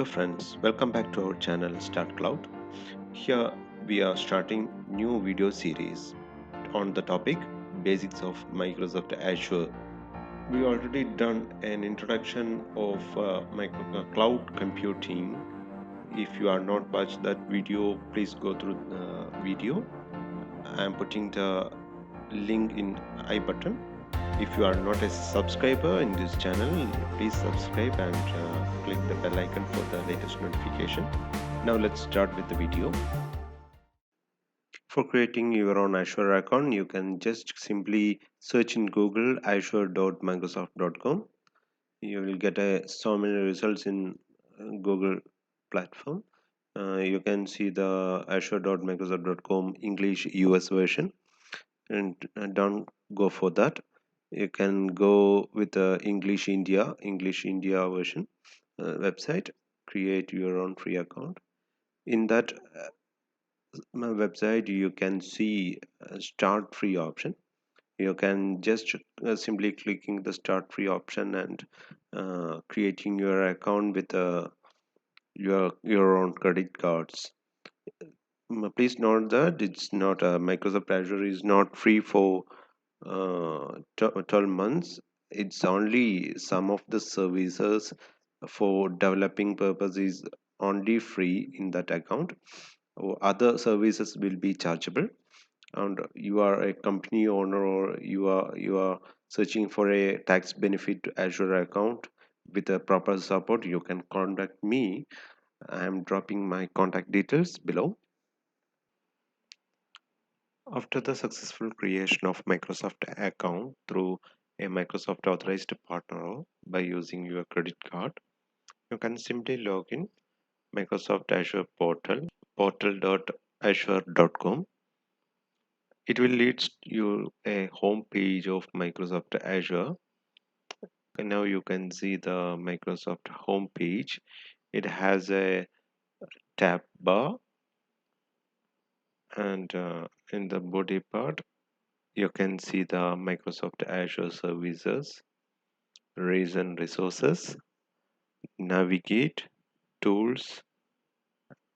Hello friends, welcome back to our channel Start Cloud. Here we are starting new video series on the topic Basics of Microsoft Azure. We already done an introduction of cloud computing. If you are not watched that video, please go through the video. I am putting the link in I button. If you are not a subscriber in this channel, please subscribe and click the bell icon for the latest notification. Now let's start with the video. For creating your own Azure account, you can just simply search in Google azure.microsoft.com. You will get so many results in Google platform. You can see the azure.microsoft.com English US version, and don't go for that. You can go with the English India version website. Create your own free account. In that website, you can see start free option. You can just simply clicking the start free option and creating your account with your own credit cards. Please note that it's not Microsoft Azure is not free for 12 months. It's only some of the services for developing purposes only free in that account. Other services will be chargeable, and you are a company owner or you are searching for a tax benefit Azure account with a proper support, you can contact me. I am dropping my contact details below. After the successful creation of Microsoft account through a Microsoft authorized partner by using your credit card, you can simply log in Microsoft Azure Portal, portal.azure.com. It will lead you a home page of Microsoft Azure. And now you can see the Microsoft home page. It has a tab bar, and in the body part you can see the Microsoft Azure services, reason resources, navigate, tools,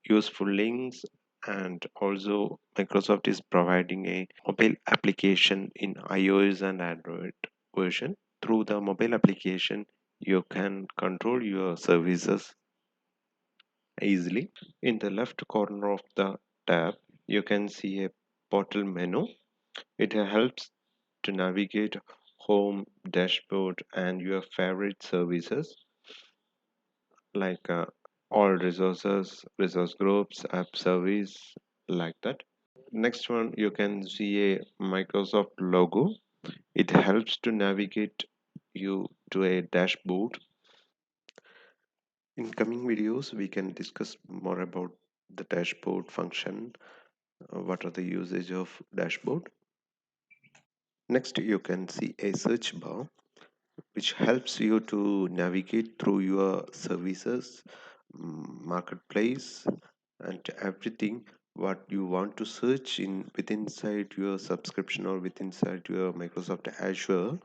useful links, and also Microsoft is providing a mobile application in iOS and Android version. Through the mobile application, you can control your services easily. In the left corner of the tab, you can see a portal menu. It helps to navigate home, dashboard, and your favorite services like all resources, resource groups, app service, like that. Next one, you can see a Microsoft logo. It helps to navigate you to a dashboard. In coming videos, we can discuss more about the dashboard function, what are the usage of dashboard. Next, you can see a search bar which helps you to navigate through your services, marketplace, and everything what you want to search in within inside your subscription or within inside your Microsoft Azure.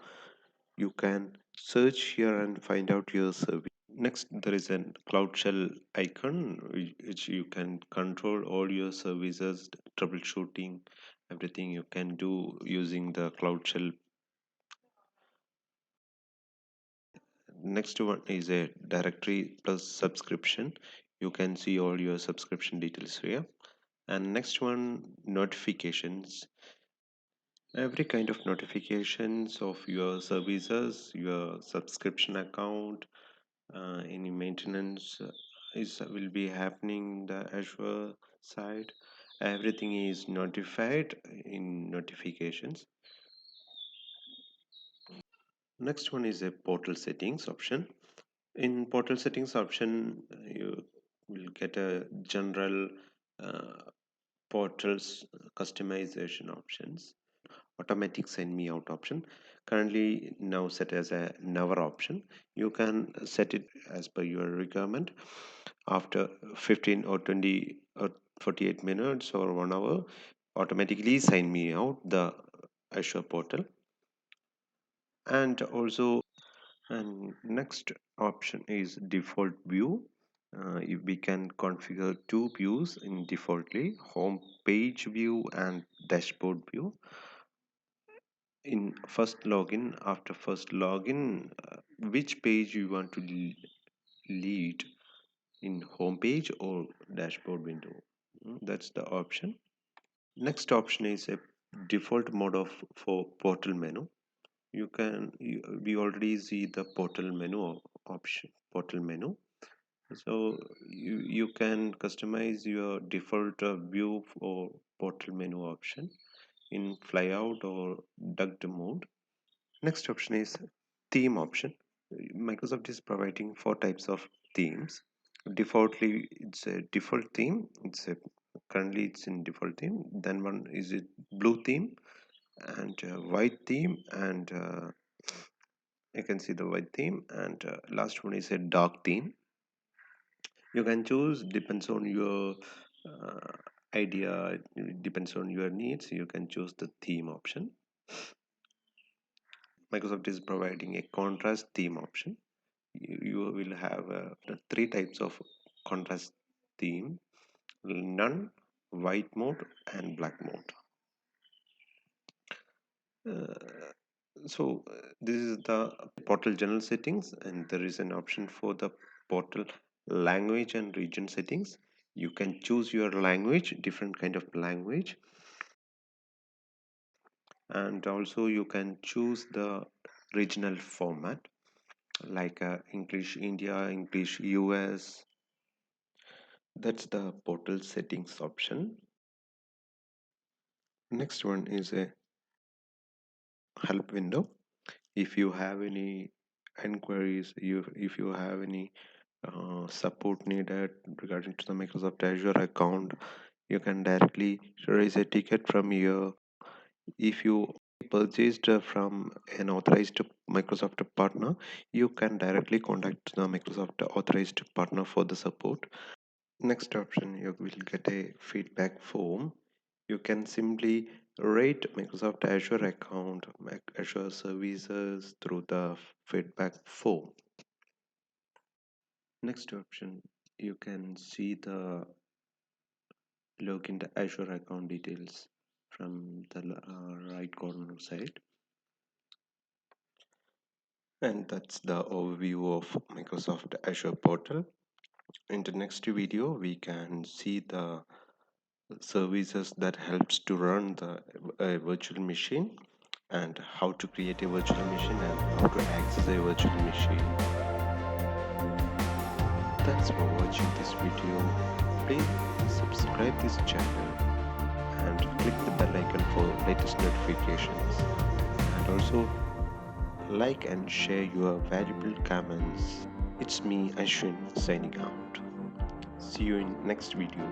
You can search here and find out your service. Next, there is a cloud shell icon which you can control all your services, troubleshooting, everything you can do using the cloud shell. Next one is a directory plus subscription. You can see all your subscription details here. And next one, notifications. Every kind of notifications of your services, your subscription account, any maintenance is will be happening in the Azure side. Everything is notified in notifications. Next one is a portal settings option. In portal settings option, you will get a general uh, portals customization options, automatic send me out option, currently now set as a never option. You can set it as per your requirement. After 15 or 20 or 48 minutes or 1 hour, automatically sign me out the Azure portal. And also, and next option is default view. We can configure two views in defaultly, home page view and dashboard view. In first login, after first login, which page you want to lead, in home page or dashboard window. That's the option. Next option is a default mode of for portal menu. We already see the portal menu option, portal menu. So you can customize your default view for portal menu option in flyout or duct mode. Next option is theme option. Microsoft is providing four types of themes. Defaultly, it's a default theme. Currently it's in default theme. Then one is a blue theme and white theme, and you can see the white theme. And last one is a dark theme. You can choose, depends on your uh, idea, it depends on your needs. You can choose the theme option. Microsoft is providing a contrast theme option. You will have the three types of contrast theme: none, white mode, and black mode. This is the portal general settings, and there is an option for the portal language and region settings. You can choose your language, different kind of language, and also you can choose the regional format like English India, English US. That's the portal settings option. Next one is a help window. If you have any inquiries, if you have any support needed regarding to the Microsoft Azure account, you can directly raise a ticket from here. If you purchased from an authorized Microsoft partner, you can directly contact the Microsoft authorized partner for the support. Next option, you will get a feedback form. You can simply rate Microsoft Azure account, Azure services through the feedback form. Next option, you can see the login the Azure account details from the right corner side. And that's the overview of Microsoft Azure Portal. In the next video, we can see the services that helps to run the virtual machine, and how to create a virtual machine and how to access a virtual machine. Thanks for watching this video. Please subscribe this channel and click the bell icon for latest notifications, and also like and share your valuable comments. It's me, Ashwin, signing out. See you in next video.